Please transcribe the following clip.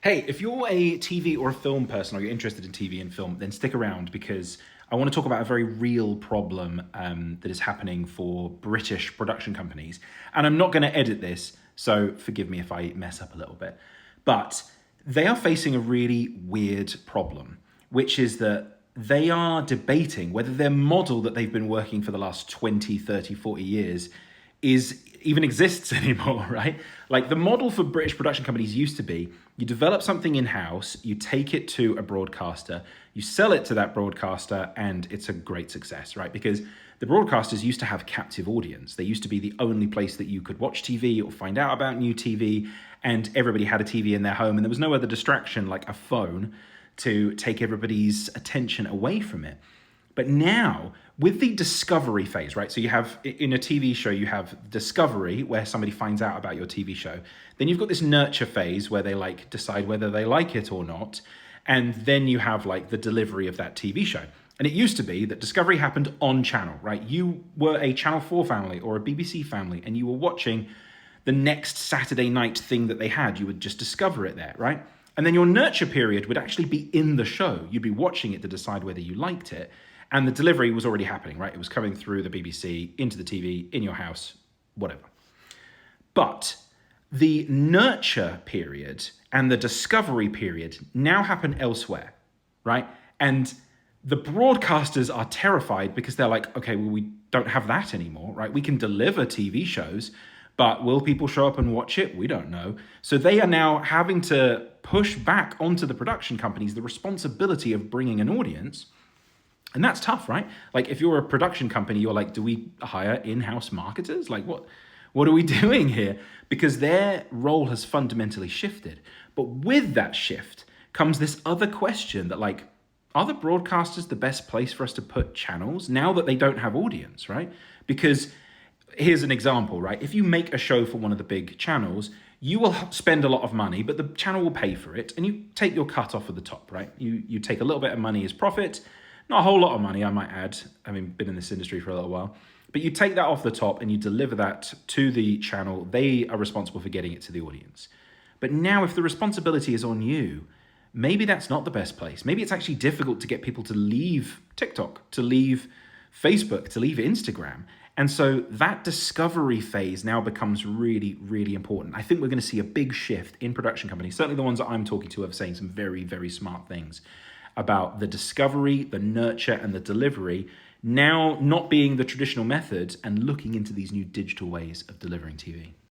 Hey, if you're a TV or a film person or you're interested in TV and film, then stick around because I want to talk about a very real problem that is happening for British production companies. And I'm not going to edit this, so forgive me if I mess up a little bit. But they are facing a really weird problem, which is that they are debating whether their model that they've been working for the last 20, 30, 40 years is even exists anymore, right? Like the model for British production companies used to be you develop something in-house, you take it to a broadcaster, you sell it to that broadcaster, and it's a great success, right? Because the broadcasters used to have captive audience. They used to be the only place that you could watch TV or find out about new TV, and everybody had a TV in their home, and there was no other distraction like a phone to take everybody's attention away from it. But now, with the discovery phase, right? So you have, in a TV show, you have discovery, where somebody finds out about your TV show. Then you've got this nurture phase, where they like decide whether they like it or not. And then you have like the delivery of that TV show. And it used to be that discovery happened on channel, right? You were a Channel 4 family or a BBC family, and you were watching the next Saturday night thing that they had. You would just discover it there, right? And then your nurture period would actually be in the show. You'd be watching it to decide whether you liked it. And the delivery was already happening, right? It was coming through the BBC, into the TV, in your house, whatever. But the nurture period and the discovery period now happen elsewhere, right? And the broadcasters are terrified because they're like, okay, well, we don't have that anymore, right? We can deliver TV shows, but will people show up and watch it? We don't know. So they are now having to push back onto the production companies the responsibility of bringing an audience. And that's tough, right? Like if you're a production company, you're like, do we hire in-house marketers? Like what are we doing here? Because their role has fundamentally shifted. But with that shift comes this other question that like, are the broadcasters the best place for us to put channels now that they don't have audience, right? Because here's an example, right? If you make a show for one of the big channels, you will spend a lot of money, but the channel will pay for it. And you take your cut off of the top, right? You take a little bit of money as profit. Not a whole lot of money, I might add. I mean, been in this industry for a little while. But you take that off the top and you deliver that to the channel. They are responsible for getting it to the audience. But now if the responsibility is on you, maybe that's not the best place. Maybe it's actually difficult to get people to leave TikTok, to leave Facebook, to leave Instagram. And so that discovery phase now becomes really, really important. I think we're going to see a big shift in production companies. Certainly the ones that I'm talking to are saying some very, very smart things about the discovery, the nurture, and the delivery now not being the traditional methods and looking into these new digital ways of delivering TV.